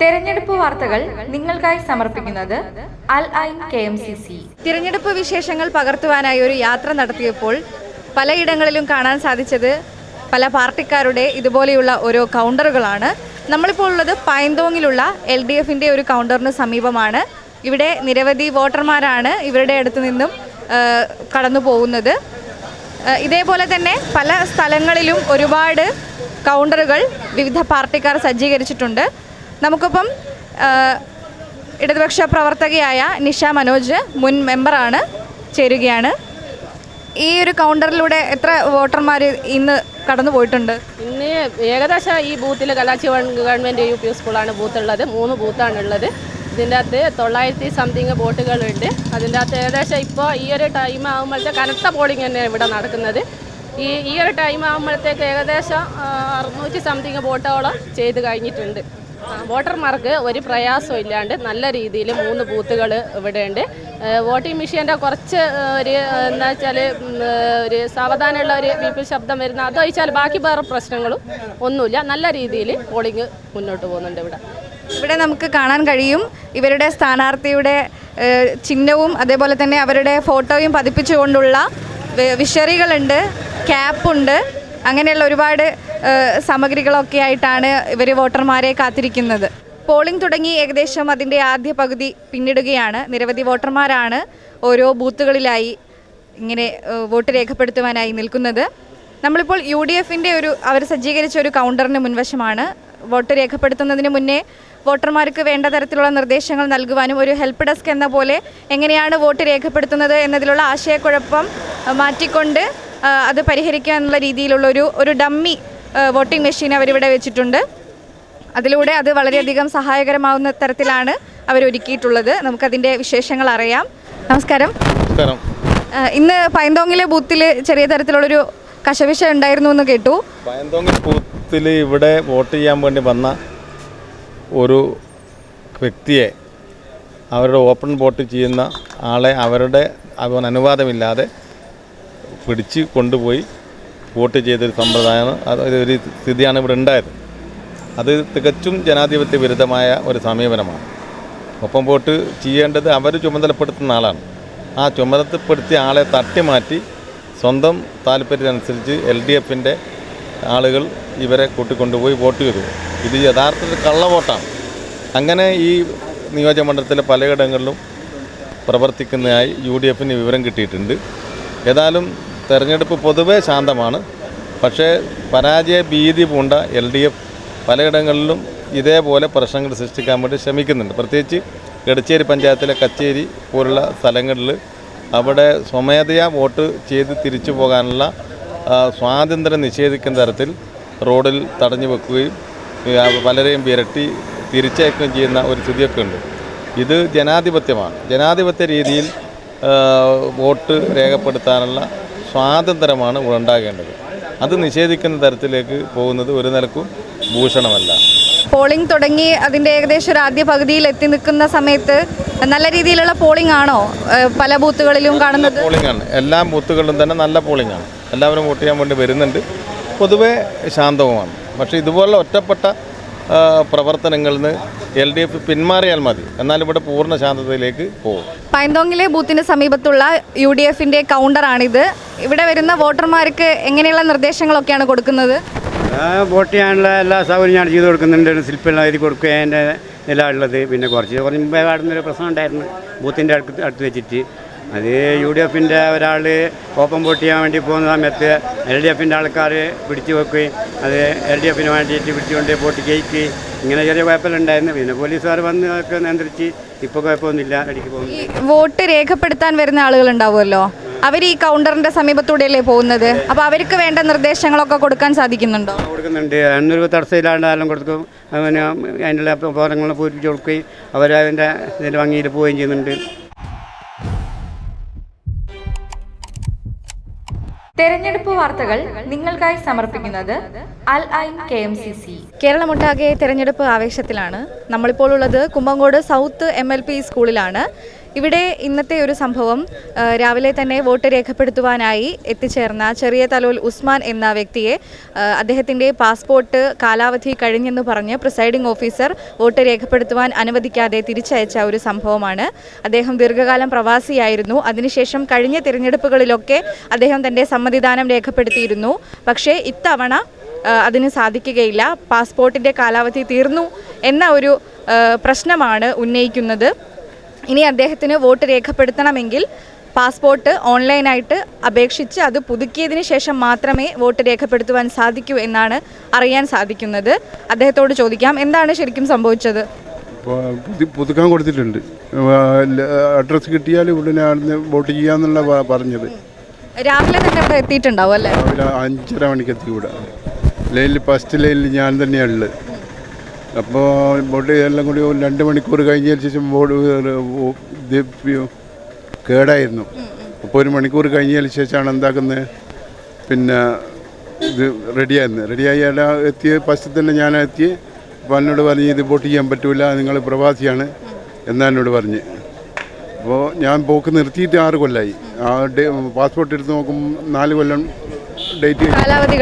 തെരഞ്ഞെടുപ്പ് വാർത്തകൾ നിങ്ങൾക്കായി സമർപ്പിക്കുന്നത് അൽ ഐൻ KMCC. തിരഞ്ഞെടുപ്പ് വിശേഷങ്ങൾ പകർത്തുവാനായി ഒരു യാത്ര നടത്തിയപ്പോൾ പലയിടങ്ങളിലും കാണാൻ സാധിച്ചത് പല പാർട്ടിക്കാരുടെ ഇതുപോലെയുള്ള ഓരോ കൗണ്ടറുകളാണ്. നമ്മളിപ്പോൾ ഉള്ളത് പൈന്തോങ്ങിലുള്ള LDFന്റെ ഒരു കൗണ്ടറിന് സമീപമാണ്. ഇവിടെ നിരവധി വോട്ടർമാരാണ് ഇവരുടെ അടുത്ത് നിന്നും കടന്നു പോകുന്നത്. ഇതേപോലെ തന്നെ പല സ്ഥലങ്ങളിലും ഒരുപാട് കൗണ്ടറുകൾ വിവിധ പാർട്ടിക്കാർ സജ്ജീകരിച്ചിട്ടുണ്ട്. നമുക്കൊപ്പം ഇടതുപക്ഷ പ്രവർത്തകയായ നിഷ മനോജ് മുൻ മെമ്പറാണ് ചേരുകയാണ്. ഈ ഒരു കൗണ്ടറിലൂടെ എത്ര വോട്ടർമാർ ഇന്ന് കടന്നു പോയിട്ടുണ്ട്? ഇന്ന് ഏകദേശം ഈ ബൂത്തിൽ കലാച്ചി ഗവൺമെൻറ് UP സ്കൂളാണ് ബൂത്തുള്ളത്. 3 ബൂത്താണുള്ളത്. ഇതിൻ്റെ അകത്ത് 900 സംതിങ് വോട്ടുകളുണ്ട്. അതിൻ്റെ അകത്ത് ഏകദേശം ഇപ്പോൾ ഈ ഒരു ടൈം ആകുമ്പോഴത്തെ കനത്ത പോളിംഗ് തന്നെയാണ് ഇവിടെ നടക്കുന്നത്. ഈ ഒരു ടൈം ആകുമ്പോഴത്തേക്ക് ഏകദേശം 600 സംതിങ് വോട്ടോളം ചെയ്ത് കഴിഞ്ഞിട്ടുണ്ട്. വോട്ടർമാർക്ക് ഒരു പ്രയാസവും ഇല്ലാണ്ട് നല്ല രീതിയിൽ 3 ബൂത്തുകൾ ഇവിടെയുണ്ട്. വോട്ടിംഗ് മെഷീൻ്റെ കുറച്ച് ഒരു എന്താ വെച്ചാൽ ഒരു സാവധാനമുള്ള ഒരു ബീപ്പിൽ ശബ്ദം വരുന്ന അതൊഴിച്ചാൽ ബാക്കി വേറെ പ്രശ്നങ്ങളും ഒന്നുമില്ല. നല്ല രീതിയിൽ പോളിംഗ് മുന്നോട്ട് പോകുന്നുണ്ട്. ഇവിടെ നമുക്ക് കാണാൻ കഴിയും ഇവരുടെ സ്ഥാനാർത്ഥിയുടെ ചിഹ്നവും അതേപോലെ തന്നെ അവരുടെ ഫോട്ടോയും പതിപ്പിച്ചുകൊണ്ടുള്ള വിഷറികളുണ്ട്, ക്യാപ്പുണ്ട്, അങ്ങനെയുള്ള ഒരുപാട് സാമഗ്രികളൊക്കെ ആയിട്ടാണ് ഇവർ വോട്ടർമാരെ കാത്തിരിക്കുന്നത്. പോളിംഗ് തുടങ്ങി ഏകദേശം അതിൻ്റെ ആദ്യ പകുതി പിന്നിടുകയാണ്. നിരവധി വോട്ടർമാരാണ് ഓരോ ബൂത്തുകളിലായി ഇങ്ങനെ വോട്ട് രേഖപ്പെടുത്തുവാനായി നിൽക്കുന്നത്. നമ്മളിപ്പോൾ UDFന്റെ അവർ സജ്ജീകരിച്ച ഒരു കൗണ്ടറിന് മുൻവശമാണ്. വോട്ട് രേഖപ്പെടുത്തുന്നതിന് മുന്നേ വോട്ടർമാർക്ക് വേണ്ട തരത്തിലുള്ള നിർദ്ദേശങ്ങൾ നൽകുവാനും ഒരു ഹെൽപ്പ് ഡെസ്ക് എന്ന പോലെ എങ്ങനെയാണ് വോട്ട് രേഖപ്പെടുത്തുന്നത് എന്നതിലുള്ള ആശയക്കുഴപ്പം മാറ്റിക്കൊണ്ട് അത് പരിഹരിക്കാനുള്ള രീതിയിലുള്ള ഒരു ഡമ്മി വോട്ടിംഗ് മെഷീൻ അവരിവിടെ വെച്ചിട്ടുണ്ട്. അതിലൂടെ അത് വളരെയധികം സഹായകരമാവുന്ന തരത്തിലാണ് അവരൊരുക്കിയിട്ടുള്ളത്. നമുക്കതിൻ്റെ വിശേഷങ്ങൾ അറിയാം. നമസ്കാരം. ഇന്ന് പൈന്തോങ്ങിലെ ബൂത്തിൽ ചെറിയ തരത്തിലുള്ളൊരു കശവിശ ഉണ്ടായിരുന്നു എന്ന് കേട്ടു. പൈന്തോങ്ങിൽ ബൂത്തിൽ ഇവിടെ വോട്ട് ചെയ്യാൻ വേണ്ടി വന്ന ഒരു വ്യക്തിയെ അവരുടെ ഓപ്പൺ വോട്ട് ചെയ്യുന്ന ആളെ അവരുടെ അനുവാദമില്ലാതെ പിടിച്ച് കൊണ്ടുപോയി വോട്ട് ചെയ്തൊരു സമ്പ്രദായമാണ്. ഒരു സ്ഥിതിയാണ് ഇവിടെ ഉണ്ടായത്. അത് തികച്ചും ജനാധിപത്യ വിരുദ്ധമായ ഒരു സമീപനമാണ്. ഒപ്പം വോട്ട് ചെയ്യേണ്ടത് അവർ ചുമതലപ്പെടുത്തുന്ന ആളാണ്. ആ ചുമതലപ്പെടുത്തിയ ആളെ തട്ടിമാറ്റി സ്വന്തം താല്പര്യമനുസരിച്ച് LDFന്റെ ആളുകൾ ഇവരെ കൂട്ടിക്കൊണ്ടുപോയി വോട്ട് ചെയ്തു. ഇത് യഥാർത്ഥത്തിൽ കള്ളവോട്ടാണ്. അങ്ങനെ ഈ നിയോജകമണ്ഡലത്തിലെ പലയിടങ്ങളിലും പ്രവർത്തിക്കുന്നതായി UDFന് വിവരം കിട്ടിയിട്ടുണ്ട്. ഏതായാലും തെരഞ്ഞെടുപ്പ് പൊതുവെ ശാന്തമാണ്. പക്ഷേ പരാജയ ഭീതി പൂണ്ട LDF പലയിടങ്ങളിലും ഇതേപോലെ പ്രശ്നങ്ങൾ സൃഷ്ടിക്കാൻ വേണ്ടി ശ്രമിക്കുന്നുണ്ട്. പ്രത്യേകിച്ച് എടച്ചേരി പഞ്ചായത്തിലെ കച്ചേരി പോലുള്ള സ്ഥലങ്ങളിൽ അവിടെ സ്വമേധയാ വോട്ട് ചെയ്ത് തിരിച്ചു പോകാനുള്ള സ്വാതന്ത്ര്യം നിഷേധിക്കുന്ന തരത്തിൽ റോഡിൽ തടഞ്ഞു വെക്കുകയും പലരെയും വിരട്ടി തിരിച്ചയക്കുകയും ചെയ്യുന്ന ഒരു സ്ഥിതിയൊക്കെ ഉണ്ട്. ഇത് ജനാധിപത്യമാണ്. ജനാധിപത്യ രീതിയിൽ വോട്ട് രേഖപ്പെടുത്താനുള്ള സ്വാതന്ത്ര്യമാണ് ഉണ്ടാകേണ്ടത്. അത് നിഷേധിക്കുന്ന തരത്തിലേക്ക് പോകുന്നത് ഒരു നിലക്കും ഭൂഷണമല്ല. പോളിംഗ് തുടങ്ങി അതിൻ്റെ ഏകദേശം ഒരു ആദ്യ പകുതിയിൽ എത്തി നിൽക്കുന്ന സമയത്ത് നല്ല രീതിയിലുള്ള പോളിംഗ് ആണോ പല ബൂത്തുകളിലും കാണുന്നത്? പോളിംഗ് ആണ്. എല്ലാ ബൂത്തുകളിലും തന്നെ നല്ല പോളിംഗ് ആണ്. എല്ലാവരും വോട്ട് ചെയ്യാൻ വേണ്ടി വരുന്നുണ്ട്. പൊതുവെ ശാന്തവുമാണ്. പക്ഷേ ഇതുപോലുള്ള ഒറ്റപ്പെട്ട പ്രവർത്തനങ്ങളിൽ നിന്ന് LDF പിന്മാറിയാൽ മതി. എന്നാൽ ഇവിടെ പൂർണ്ണ ശാന്തതയിലേക്ക് പോകും. പൈന്തോങ്ങിലെ ബൂത്തിന് സമീപത്തുള്ള UDFന്റെ കൗണ്ടറാണിത്. ഇവിടെ വരുന്ന വോട്ടർമാർക്ക് എങ്ങനെയുള്ള നിർദ്ദേശങ്ങളൊക്കെയാണ് കൊടുക്കുന്നത്? വോട്ട് ചെയ്യാനുള്ള എല്ലാ സൗകര്യം ഞാൻ ചെയ്ത് കൊടുക്കുന്നുണ്ട്. സ്ലിപ്പെല്ലാം എഴുതി കൊടുക്കുക എൻ്റെ എല്ലാം ഉള്ളത്. പിന്നെ കുറച്ച് മുമ്പേ കാണുന്നൊരു പ്രശ്നം ഉണ്ടായിരുന്നു ബൂത്തിൻ്റെ അടുത്ത് വെച്ചിട്ട്. അത് UDFന്റെ ഒരാൾ ഓപ്പൺ വോട്ട് ചെയ്യാൻ വേണ്ടി പോകുന്ന സമയത്ത് LDFന്റെ ആൾക്കാർ പിടിച്ചു വെക്കുകയും അത് LDFന് വേണ്ടിയിട്ട് പിടിച്ചുകൊണ്ട് വോട്ട് ജയിക്കുകയും ഇങ്ങനെ ചെറിയ കുഴപ്പമുണ്ടായിരുന്നു. പിന്നെ പോലീസുകാർ വന്ന് ഒക്കെ നിയന്ത്രിച്ച് ഇപ്പോൾ കുഴപ്പമൊന്നുമില്ല. അടിക്ക് പോകുന്നു. വോട്ട് രേഖപ്പെടുത്താൻ വരുന്ന ആളുകൾ ഉണ്ടാവുമല്ലോ, അവർ ഈ കൗണ്ടറിൻ്റെ സമീപത്തൂടെയല്ലേ പോകുന്നത്? അപ്പോൾ അവർക്ക് വേണ്ട നിർദ്ദേശങ്ങളൊക്കെ കൊടുക്കാൻ സാധിക്കുന്നുണ്ടോ? കൊടുക്കുന്നുണ്ട്. എന്നൊരു തടസ്സമില്ലാണ്ട് കൊടുക്കും. അതിന് അതിനുള്ള ഫോറങ്ങൾ പൂരിപ്പിച്ച് കൊടുക്കുകയും അവരതിൻ്റെ ഇതിൻ്റെ ഭംഗിയിൽ പോവുകയും ചെയ്യുന്നുണ്ട്. തെരഞ്ഞെടുപ്പ് വാർത്തകൾ നിങ്ങൾക്കായി സമർപ്പിക്കുന്നത് അൽ ഐൻ KMCC. കേരളമൊട്ടാകെ തെരഞ്ഞെടുപ്പ് ആവേശത്തിലാണ്. നമ്മളിപ്പോൾ ഉള്ളത് കുമ്പങ്കോട് സൗത്ത് MLP സ്കൂളിലാണ്. ഇവിടെ ഇന്നത്തെ ഒരു സംഭവം രാവിലെ തന്നെ വോട്ട് രേഖപ്പെടുത്തുവാനായി എത്തിച്ചേർന്ന ചെറിയ തലോൽ ഉസ്മാൻ എന്ന വ്യക്തിയെ അദ്ദേഹത്തിൻ്റെ പാസ്പോർട്ട് കാലാവധി കഴിഞ്ഞെന്ന് പറഞ്ഞ് പ്രിസൈഡിംഗ് ഓഫീസർ വോട്ട് രേഖപ്പെടുത്തുവാൻ അനുവദിക്കാതെ തിരിച്ചയച്ച ഒരു സംഭവമാണ്. അദ്ദേഹം ദീർഘകാലം പ്രവാസിയായിരുന്നു. അതിനുശേഷം കഴിഞ്ഞ തിരഞ്ഞെടുപ്പുകളിലൊക്കെ അദ്ദേഹം തൻ്റെ സമ്മതിദാനം രേഖപ്പെടുത്തിയിരുന്നു. പക്ഷേ ഇത്തവണ അതിന് സാധിക്കുകയില്ല. പാസ്പോർട്ടിൻ്റെ കാലാവധി തീർന്നു എന്ന ഒരു പ്രശ്നമാണ് ഉന്നയിക്കുന്നത്. ഇനി അദ്ദേഹത്തിന് വോട്ട് രേഖപ്പെടുത്തണമെങ്കിൽ പാസ്പോർട്ട് ഓൺലൈനായിട്ട് അപേക്ഷിച്ച് അത് പുതുക്കിയതിന് ശേഷം മാത്രമേ വോട്ട് രേഖപ്പെടുത്തുവാൻ സാധിക്കൂ എന്നാണ് അറിയാൻ സാധിക്കുന്നത്. അദ്ദേഹത്തോട് ചോദിക്കാം, എന്താണ് ശരിക്കും സംഭവിച്ചത്? പുതുക്കാൻ കൊടുത്തിട്ടുണ്ട്. അഡ്രസ്സ് കിട്ടിയാൽ ഉടനെ അവിടുന്ന് വോട്ട് ചെയ്യാന്നുള്ള പറഞ്ഞത്. രാവിലെ തന്നെ ഇവിടെ എത്തിയിട്ടുണ്ടാവും അല്ലേ? രാവിലെ 5:30 മണിക്ക് എത്തി ഇവിടെ. ലൈനിൽ ഫസ്റ്റ് ലൈനിൽ ഞാൻ തന്നെയാണ് ഉള്ളത്. അപ്പോൾ വോട്ട് എല്ലാം കൂടി 2 മണിക്കൂർ കഴിഞ്ഞതിന് ശേഷം വോട്ട് കേടായിരുന്നു. അപ്പോൾ 1 മണിക്കൂർ കഴിഞ്ഞതിന് ശേഷമാണ് എന്താക്കുന്നത്, പിന്നെ ഇത് റെഡിയായി എല്ലാം എത്തിയ ഫസ്റ്റ് തന്നെ ഞാൻ എത്തി. അപ്പോൾ എന്നോട് പറഞ്ഞ് ഇത് വോട്ട് ചെയ്യാൻ പറ്റില്ല, നിങ്ങൾ പ്രവാസിയാണ് എന്നാ എന്നോട് പറഞ്ഞ്. അപ്പോൾ ഞാൻ പോക്ക് നിർത്തിയിട്ട് 6 കൊല്ലമായി. പാസ്പോർട്ട് എടുത്ത് നോക്കുമ്പോൾ 4 കൊല്ലം ഡേറ്റ് കാലാവധി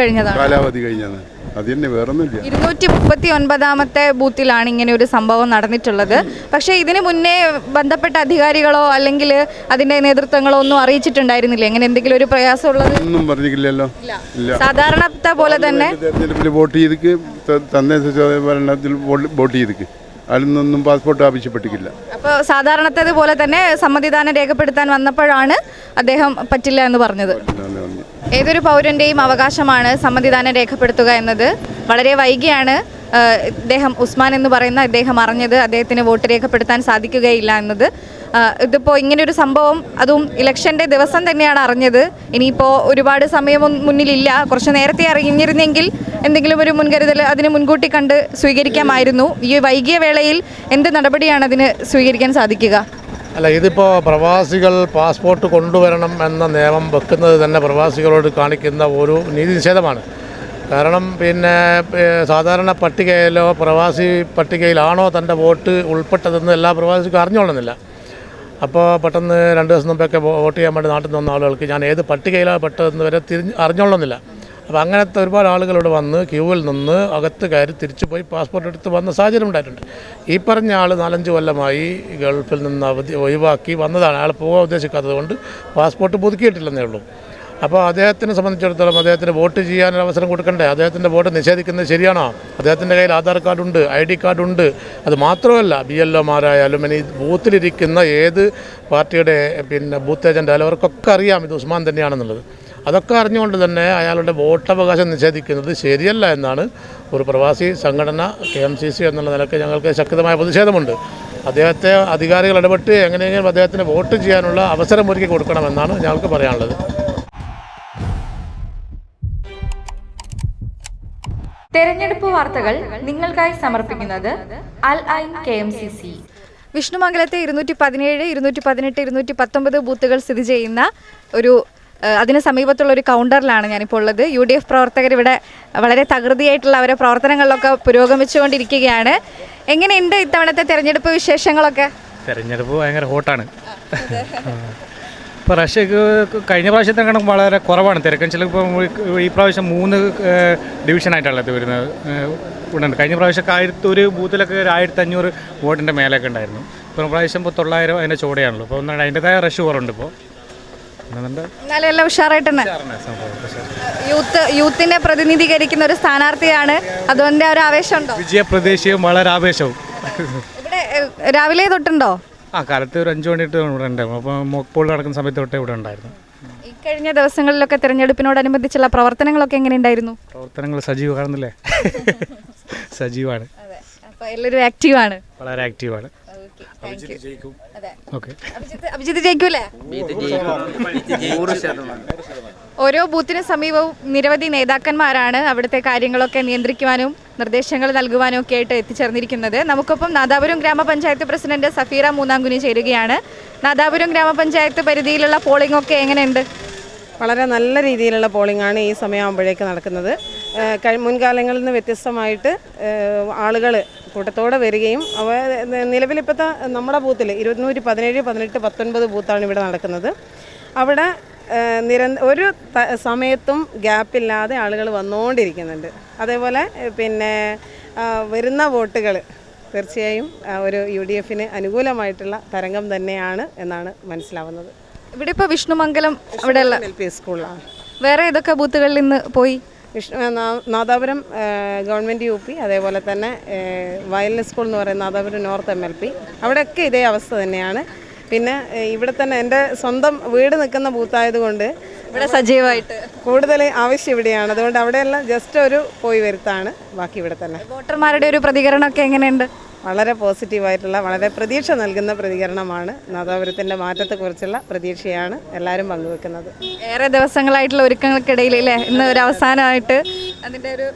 കഴിഞ്ഞതാണ്. അത് തന്നെ, വേറൊന്നുമില്ല. 239ാമത്തെ ബൂത്തിലാണ് ഇങ്ങനെ ഒരു സംഭവം നടന്നിട്ടുള്ളത്. പക്ഷേ ഇതിന് മുന്നേ ബന്ധപ്പെട്ട അധികാരികളോ അല്ലെങ്കിൽ അതിൻ്റെ നേതൃത്വങ്ങളോ ഒന്നും അറിയിച്ചിട്ടുണ്ടായിരുന്നില്ല ഇങ്ങനെ എന്തെങ്കിലും ഒരു പ്രയാസമുള്ളത്? ഒന്നും പറഞ്ഞില്ലല്ലോ. സാധാരണത്തെ പോലെ തന്നെ തെരഞ്ഞെടുപ്പിൽ വോട്ട് ചെയ്തിക്ക് തദ്ദേശ ഭരണത്തിൽ വോട്ട് ചെയ്തിക്ക് അതിൽ പാസ്പോർട്ട് ആവശ്യപ്പെട്ടിട്ടില്ല. അപ്പോൾ സാധാരണത്തേതുപോലെ തന്നെ സമ്മതിദാനം രേഖപ്പെടുത്താൻ വന്നപ്പോഴാണ് അദ്ദേഹം പറ്റില്ല എന്ന് പറഞ്ഞത്. ഏതൊരു പൗരൻ്റെയും അവകാശമാണ് സമ്മതിദാനം രേഖപ്പെടുത്തുക എന്നത്. വളരെ വൈകിയാണ് ഇദ്ദേഹം ഉസ്മാൻ എന്ന് പറയുന്ന അദ്ദേഹം അറിഞ്ഞത് അദ്ദേഹത്തിന് വോട്ട് രേഖപ്പെടുത്താൻ സാധിക്കുകയില്ല എന്നത്. ഇതിപ്പോൾ ഇങ്ങനെയൊരു സംഭവം അതും ഇലക്ഷൻ്റെ ദിവസം തന്നെയാണ് അറിഞ്ഞത്. ഇനിയിപ്പോൾ ഒരുപാട് സമയം മുന്നിലില്ല. കുറച്ച് നേരത്തെ അറിഞ്ഞിരുന്നെങ്കിൽ എന്തെങ്കിലും ഒരു മുൻകരുതൽ അതിന് മുൻകൂട്ടി കണ്ട് സ്വീകരിക്കാമായിരുന്നു. ഈ വൈകിയ വേളയിൽ എന്ത് നടപടിയാണ് അതിന് സ്വീകരിക്കാൻ സാധിക്കുക? അല്ല, ഇതിപ്പോൾ പ്രവാസികൾ പാസ്പോർട്ട് കൊണ്ടുവരണം എന്ന നിയമം വെക്കുന്നത് തന്നെ പ്രവാസികളോട് കാണിക്കുന്ന ഒരു നീതി നിഷേധമാണ്. കാരണം പിന്നെ സാധാരണ പട്ടികയിലോ പ്രവാസി പട്ടികയിലാണോ തൻ്റെ വോട്ട് ഉൾപ്പെട്ടതെന്ന് എല്ലാ പ്രവാസിക്കും അറിഞ്ഞോളുന്നില്ല. അപ്പോൾ പെട്ടെന്ന് 2 ദിവസം മുമ്പൊക്കെ വോട്ട് ചെയ്യാൻ വേണ്ടി നാട്ടിൽ നിന്ന് വന്ന ആളുകൾക്ക് ഞാൻ ഏത് പട്ടികയിലാണ് പെട്ടതെന്ന് വരെ അറിഞ്ഞോളുന്നില്ല. അപ്പോൾ അങ്ങനത്തെ ഒരുപാട് ആളുകളോട് വന്ന് ക്യൂവിൽ നിന്ന് അകത്ത് കയറി തിരിച്ചു പോയി പാസ്പോർട്ട് എടുത്ത് വന്ന സാഹചര്യം ഉണ്ടായിട്ടുണ്ട്. ഈ പറഞ്ഞ ആൾ 4-5 കൊല്ലമായി ഗൾഫിൽ നിന്ന് ഒഴിവാക്കി വന്നതാണ്. അയാൾ പോകാൻ ഉദ്ദേശിക്കാത്തത് കൊണ്ട് പാസ്പോർട്ട് പുതുക്കിയിട്ടില്ലെന്നേ ഉള്ളൂ. അപ്പോൾ അദ്ദേഹത്തിനെ സംബന്ധിച്ചിടത്തോളം അദ്ദേഹത്തിന് വോട്ട് ചെയ്യാനൊരു അവസരം കൊടുക്കണ്ടേ? അദ്ദേഹത്തിൻ്റെ വോട്ട് നിഷേധിക്കുന്നത് ശരിയാണോ? അദ്ദേഹത്തിൻ്റെ കയ്യിൽ ആധാർ കാർഡുണ്ട്, ID കാർഡുണ്ട്. അത് മാത്രമല്ല BLOമാരായാലും ഇനി ബൂത്തിലിരിക്കുന്ന ഏത് പാർട്ടിയുടെ പിന്നെ ബൂത്ത് ഏജൻ്റ് ആയാലും അവർക്കൊക്കെ അറിയാം ഇത് ഉസ്മാൻ തന്നെയാണെന്നുള്ളത്. അതൊക്കെ അറിഞ്ഞുകൊണ്ട് തന്നെ അയാളുടെ വോട്ടവകാശം നിഷേധിക്കുന്നത് ശരിയല്ല എന്നാണ് ഒരു പ്രവാസി സംഘടന KMCC എന്നുള്ള നിലയ്ക്ക് ഞങ്ങൾക്ക് ശക്തമായ പ്രതിഷേധമുണ്ട്. അദ്ദേഹത്തെ അധികാരികൾ ഇടപെട്ട് എങ്ങനെയെങ്കിലും അദ്ദേഹത്തിന് വോട്ട് ചെയ്യാനുള്ള അവസരം ഒരുക്കി കൊടുക്കണമെന്നാണ് ഞങ്ങൾക്ക് പറയാനുള്ളത്. തെരഞ്ഞെടുപ്പ് വാർത്തകൾ നിങ്ങൾക്കായി സമർപ്പിക്കുന്നത് അൽ ഐൻ KMCC. വിഷ്ണുമംഗലത്തെ 217, 218, 219 ബൂത്തുകൾ സ്ഥിതി ചെയ്യുന്ന ഒരു അതിന് സമീപത്തുള്ള ഒരു കൗണ്ടറിലാണ് ഞാനിപ്പോൾ ഉള്ളത്. UDF പ്രവർത്തകർ ഇവിടെ വളരെ തകൃതിയായിട്ടുള്ള അവരുടെ പ്രവർത്തനങ്ങളിലൊക്കെ പുരോഗമിച്ചുകൊണ്ടിരിക്കുകയാണ്. എങ്ങനെയുണ്ട് ഇത്തവണത്തെ തെരഞ്ഞെടുപ്പ് വിശേഷങ്ങളൊക്കെ? തെരഞ്ഞെടുപ്പ് ഭയങ്കര ഹോട്ടാണ്. ഇപ്പോൾ റഷ്യക്ക് കഴിഞ്ഞ പ്രാവശ്യത്തെ കണക്ക് വളരെ കുറവാണ് തിരക്ക്. ചിലപ്പോൾ ഈ പ്രാവശ്യം 3 ഡിവിഷനായിട്ടാണത് വരുന്നത് ഉണ്ട്. കഴിഞ്ഞ പ്രാവശ്യമൊക്കെ ഒരു ബൂത്തിലൊക്കെ 1500 വോട്ടിൻ്റെ മേലൊക്കെ ഉണ്ടായിരുന്നു. ഇപ്പോൾ പ്രാവശ്യം ഇപ്പോൾ 900 അതിൻ്റെ ചോടെയാണല്ലോ. അപ്പോൾ അതിൻ്റെതായ റഷ് കുറവുണ്ട്. ഇപ്പോൾ എന്നാലും എല്ലാം ഉഷാറായിട്ട് തന്നെ യൂത്തിനെ പ്രതിനിധീകരിക്കുന്ന ഒരു സ്ഥാനാർത്ഥിയാണ്. അതുകൊണ്ട് ഒരു ആവേശമുണ്ടോ? വിജയപ്രതീക്ഷയും വളരെ ആവേശവും. ഇവിടെ രാവിലെ തൊട്ടുണ്ടോ? കാലത്ത് ഒരു 5 മണിയിട്ട് ഇവിടെ ഉണ്ടായിരുന്നു. അപ്പോൾ മോക്ക് പോൾ നടക്കുന്ന സമയത്ത് തൊട്ട് ഇവിടെ ഉണ്ടായിരുന്നു. ഈ കഴിഞ്ഞ ദിവസങ്ങളിലൊക്കെ തെരഞ്ഞെടുപ്പിനോടനുബന്ധിച്ചുള്ള പ്രവർത്തനങ്ങളൊക്കെ എങ്ങനെയുണ്ടായിരുന്നു? പ്രവർത്തനങ്ങൾ സജീവമാണെന്നല്ലേ? സജീവമാണ്. അപ്പോൾ എല്ലാവരും ആക്റ്റീവാണ്, വളരെ ആക്റ്റീവാണ്. അഭിജിത്ത് ജയിക്കൂലേ? ഓരോ ബൂത്തിന് സമീപവും നിരവധി നേതാക്കന്മാരാണ് അവിടുത്തെ കാര്യങ്ങളൊക്കെ നിയന്ത്രിക്കുവാനും നിർദ്ദേശങ്ങൾ നൽകുവാനും ഒക്കെ ആയിട്ട് എത്തിച്ചേർന്നിരിക്കുന്നത്. നമുക്കൊപ്പം നാദാപുരം ഗ്രാമപഞ്ചായത്ത് പ്രസിഡന്റ് സഫീറ മൂന്നാംകുനി ചേരുകയാണ്. നാദാപുരം ഗ്രാമപഞ്ചായത്ത് പരിധിയിലുള്ള പോളിംഗ് ഒക്കെ എങ്ങനെയുണ്ട്? വളരെ നല്ല രീതിയിലുള്ള പോളിംഗാണ് ഈ സമയമാകുമ്പോഴേക്ക് നടക്കുന്നത്. മുൻകാലങ്ങളിൽ നിന്ന് വ്യത്യസ്തമായിട്ട് ആളുകൾ കൂട്ടത്തോടെ വരികയും നിലവിലിപ്പോഴത്തെ നമ്മുടെ ബൂത്തിൽ 217, 18, 19 ബൂത്താണ് ഇവിടെ നടക്കുന്നത്. അവിടെ ഒരു സമയത്തും ഗ്യാപ്പില്ലാതെ ആളുകൾ വന്നുകൊണ്ടിരിക്കുന്നുണ്ട്. അതേപോലെ പിന്നെ വരുന്ന വോട്ടുകൾ തീർച്ചയായും ഒരു UDFന് അനുകൂലമായിട്ടുള്ള തരംഗം തന്നെയാണ് എന്നാണ് മനസ്സിലാവുന്നത്. ഇവിടെ ഇപ്പോൾ വിഷ്ണുമംഗലം അവിടെയുള്ള LP സ്കൂളിലാണ്. വേറെ ഏതൊക്കെ ബൂത്തുകളിൽ നിന്ന് പോയി? നാദാപുരം ഗവൺമെൻറ് UP, അതേപോലെ തന്നെ വയലിൻ സ്കൂൾ എന്ന് പറയുന്ന നാദാപുരം നോർത്ത് MLP, അവിടെയൊക്കെ ഇതേ അവസ്ഥ തന്നെയാണ്. പിന്നെ ഇവിടെ തന്നെ എൻ്റെ സ്വന്തം വീട് നിൽക്കുന്ന ബൂത്തായതുകൊണ്ട് ഇവിടെ സജീവമായിട്ട് കൂടുതൽ ആവശ്യം ഇവിടെയാണ്. അതുകൊണ്ട് അവിടെയെല്ലാം ജസ്റ്റ് ഒരു പോയി വരുത്താണ്. ബാക്കി ഇവിടെ തന്നെ. വോട്ടർമാരുടെ ഒരു പ്രതികരണമൊക്കെ എങ്ങനെയുണ്ട്? വളരെ പോസിറ്റീവായിട്ടുള്ള, വളരെ പ്രതീക്ഷ നൽകുന്ന പ്രതികരണമാണ്. നാദാപുരത്തിൻ്റെ മാറ്റത്തെക്കുറിച്ചുള്ള പ്രതീക്ഷയാണ് എല്ലാവരും പങ്കുവെക്കുന്നത്. ഏറെ ദിവസങ്ങളായിട്ടുള്ള ഒരുക്കങ്ങൾക്കിടയിൽ അല്ലേ ഇന്ന് ഒരു അവസാനമായിട്ട് അതിൻ്റെ ഒരു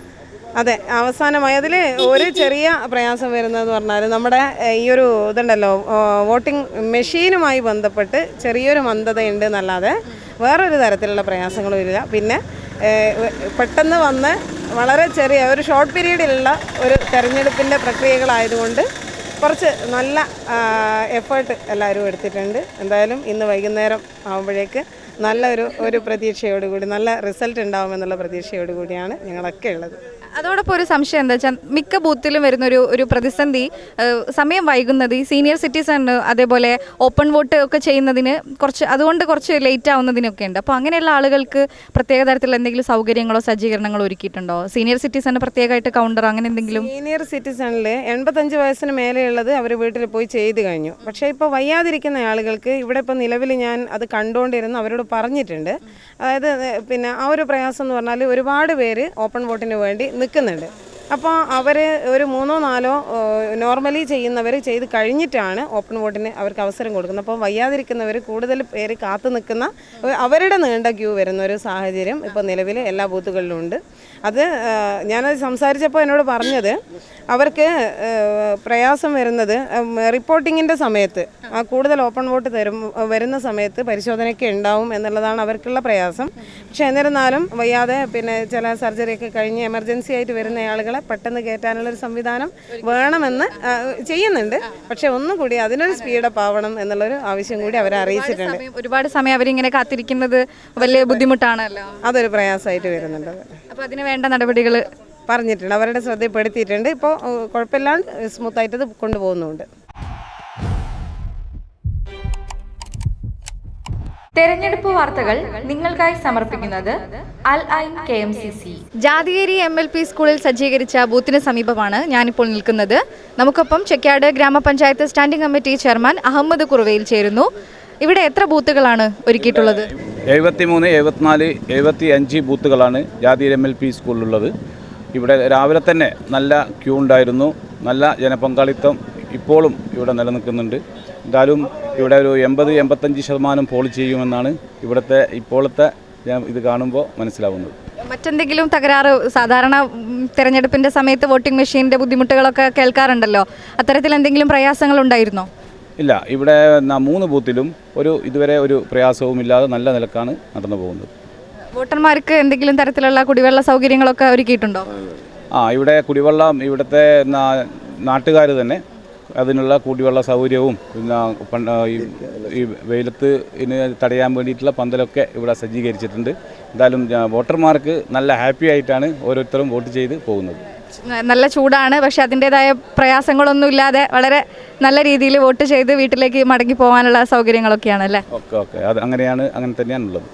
അതെ, അവസാനമായി അതിൽ ഒരു ചെറിയ പ്രയാസം വരുന്നതെന്ന് പറഞ്ഞാൽ നമ്മുടെ ഈ ഒരു ഇതുണ്ടല്ലോ, വോട്ടിംഗ് മെഷീനുമായി ബന്ധപ്പെട്ട് ചെറിയൊരു മന്ദതയുണ്ട് എന്നല്ലാതെ വേറൊരു തരത്തിലുള്ള പ്രയാസങ്ങളും ഇല്ല. പിന്നെ പെട്ടെന്ന് വന്ന് വളരെ ചെറിയ ഒരു ഷോർട്ട് പീരീഡിലുള്ള ഒരു തെരഞ്ഞെടുപ്പിൻ്റെ പ്രക്രിയകളായതുകൊണ്ട് കുറച്ച് നല്ല എഫേർട്ട് എല്ലാവരും എടുത്തിട്ടുണ്ട്. എന്തായാലും ഇന്ന് വൈകുന്നേരം ആകുമ്പോഴേക്ക് നല്ല ഒരു പ്രതീക്ഷയോടുകൂടി നല്ല റിസൾട്ട് ഉണ്ടാകുമെന്നുള്ള പ്രതീക്ഷയോടുകൂടിയാണ് ഞങ്ങളൊക്കെ ഉള്ളത്. അതോടൊപ്പം ഒരു സംശയം എന്താ വെച്ചാൽ മിക്ക ബൂത്തിലും വരുന്ന ഒരു പ്രതിസന്ധി സമയം വൈകുന്നത് ഈ സീനിയർ സിറ്റിസൺ അതേപോലെ ഓപ്പൺ വോട്ട് ഒക്കെ ചെയ്യുന്നതിന് അതുകൊണ്ട് കുറച്ച് ലേറ്റ് ആവുന്നതിനൊക്കെ ഉണ്ട്. അപ്പോൾ അങ്ങനെയുള്ള ആളുകൾക്ക് പ്രത്യേക തരത്തിലുള്ള എന്തെങ്കിലും സൗകര്യങ്ങളോ സജ്ജീകരണങ്ങളോ ഒരുക്കിയിട്ടുണ്ടോ? സീനിയർ സിറ്റിസണ് പ്രത്യേകമായിട്ട് കൗണ്ടറോ അങ്ങനെ എന്തെങ്കിലും? സീനിയർ സിറ്റിസണിൽ 85 വയസ്സിന് മേലെയുള്ളത് അവർ വീട്ടിൽ പോയി ചെയ്ത് കഴിഞ്ഞു. പക്ഷേ ഇപ്പോൾ വയ്യാതിരിക്കുന്ന ആളുകൾക്ക് ഇവിടെ ഇപ്പോൾ നിലവിൽ ഞാൻ അത് കണ്ടുകൊണ്ടിരുന്നു അവരോട് പറഞ്ഞിട്ടുണ്ട്. അതായത് പിന്നെ ആ ഒരു പ്രയാസം എന്ന് പറഞ്ഞാൽ ഒരുപാട് പേര് ഓപ്പൺ വോട്ടിന് വേണ്ടി നിൽക്കുന്നുണ്ട്. അപ്പോൾ അവർ ഒരു 3 or 4 നോർമലി ചെയ്യുന്നവർ ചെയ്ത് കഴിഞ്ഞിട്ടാണ് ഓപ്പൺ വോട്ടിന് അവർക്ക് അവസരം കൊടുക്കുന്നത്. അപ്പോൾ വയ്യാതിരിക്കുന്നവർ കൂടുതൽ പേര് കാത്തു നിൽക്കുന്ന അവരുടെ നീണ്ട ക്യൂ വരുന്ന ഒരു സാഹചര്യം ഇപ്പോൾ നിലവിൽ എല്ലാ ബൂത്തുകളിലും ഉണ്ട്. അത് ഞാനത് സംസാരിച്ചപ്പോൾ എന്നോട് പറഞ്ഞത് അവർക്ക് പ്രയാസം വരുന്നത് റിപ്പോർട്ടിങ്ങിൻ്റെ സമയത്ത് കൂടുതൽ ഓപ്പൺ വോട്ട് വരുന്ന സമയത്ത് പരിശോധനയ്ക്ക് ഉണ്ടാവും എന്നുള്ളതാണ് അവർക്കുള്ള പ്രയാസം. പക്ഷെ എന്നിരുന്നാലും വയ്യാതെ പിന്നെ ചില സർജറിയൊക്കെ കഴിഞ്ഞ് എമർജൻസി ആയിട്ട് വരുന്ന ആളുകളെ പെട്ടെന്ന് കയറ്റാനുള്ളൊരു സംവിധാനം വേണമെന്ന് ചെയ്യുന്നുണ്ട്. പക്ഷെ ഒന്നുകൂടി അതിനൊരു സ്പീഡപ്പ് ആവണം എന്നുള്ളൊരു ആവശ്യം കൂടി അവരെ അറിയിച്ചിട്ടുണ്ട്. ഒരുപാട് സമയം അവരിങ്ങനെ കാത്തിരിക്കുന്നത് വലിയ ബുദ്ധിമുട്ടാണല്ലോ, അതൊരു പ്രയാസമായിട്ട് വരുന്നുണ്ട്. അപ്പോൾ അതിന് വേണ്ട നടപടികൾ പറഞ്ഞിട്ടുണ്ട്, അവരുടെ ശ്രദ്ധപ്പെടുത്തിയിട്ടുണ്ട്. ഇപ്പോൾ കുഴപ്പമില്ലാണ്ട് സ്മൂത്തായിട്ടത് കൊണ്ടുപോകുന്നുണ്ട്. തെരഞ്ഞെടുപ്പ് വാർത്തകൾ നിങ്ങൾക്കായി സമർപ്പിക്കുന്നത് അൽ ഐൻ KMCC. ജാതിയേരി MLP സ്കൂളിൽ സജ്ജീകരിച്ച ബൂത്തിന് സമീപമാണ് ഞാനിപ്പോൾ നിൽക്കുന്നത്. നമുക്കൊപ്പം ചെക്കാട് ഗ്രാമപഞ്ചായത്ത് സ്റ്റാൻഡിംഗ് കമ്മിറ്റി ചെയർമാൻ അഹമ്മദ് കുറുവയിൽ ചേരുന്നു. ഇവിടെ എത്ര ബൂത്തുകളാണ് ഒരുക്കിയിട്ടുള്ളത്? 73, 74, 75 ബൂത്തുകളാണ് ജാതിയേരി MLP സ്കൂളിലുള്ളത്. ഇവിടെ രാവിലെ തന്നെ നല്ല ക്യൂ ഉണ്ടായിരുന്നു. നല്ല ജനപങ്കാളിത്തം ഇപ്പോഴും ഇവിടെ നിലനിൽക്കുന്നുണ്ട്. എന്തായാലും ഇവിടെ ഒരു 80-85% പോൾ ചെയ്യുമെന്നാണ് ഇപ്പോഴത്തെ ഇത് കാണുമ്പോൾ മനസ്സിലാവുന്നത്. മറ്റെന്തെങ്കിലും തകരാറ് സാധാരണ തെരഞ്ഞെടുപ്പിൻ്റെ സമയത്ത് വോട്ടിംഗ് മെഷീൻ്റെ ബുദ്ധിമുട്ടുകളൊക്കെ കേൾക്കാറുണ്ടല്ലോ, അത്തരത്തിൽ എന്തെങ്കിലും പ്രയാസങ്ങൾ ഉണ്ടായിരുന്നോ? ഇല്ല, ഇവിടെ 3 ബൂത്തിലും ഇതുവരെ ഒരു പ്രയാസവും ഇല്ലാതെ നല്ല നിലക്കാണ് നടന്നു പോകുന്നത്. വോട്ടർമാർക്ക് എന്തെങ്കിലും തരത്തിലുള്ള കുടിവെള്ള സൗകര്യങ്ങളൊക്കെ ഒരുക്കിയിട്ടുണ്ടോ? ഇവിടെ കുടിവെള്ളം ഇവിടുത്തെ നാട്ടുകാർ തന്നെ അതിനുള്ള കുടിവെള്ള സൗകര്യവും പിന്നെ ഈ വെയിലത്ത് തടയാൻ വേണ്ടിയിട്ടുള്ള പന്തലൊക്കെ ഇവിടെ സജ്ജീകരിച്ചിട്ടുണ്ട്. എന്തായാലും വോട്ടർമാർക്ക് നല്ല ഹാപ്പി ആയിട്ടാണ് ഓരോരുത്തരും വോട്ട് ചെയ്ത് പോകുന്നത്. നല്ല ചൂടാണ്, പക്ഷെ അതിൻ്റെതായ പ്രയാസങ്ങളൊന്നും ഇല്ലാതെ വളരെ നല്ല രീതിയിൽ വോട്ട് ചെയ്ത് വീട്ടിലേക്ക് മടങ്ങി പോകാനുള്ള സൗകര്യങ്ങളൊക്കെയാണ് അല്ലേ? ഓക്കെ, അത് അങ്ങനെ തന്നെയാണുള്ളത്.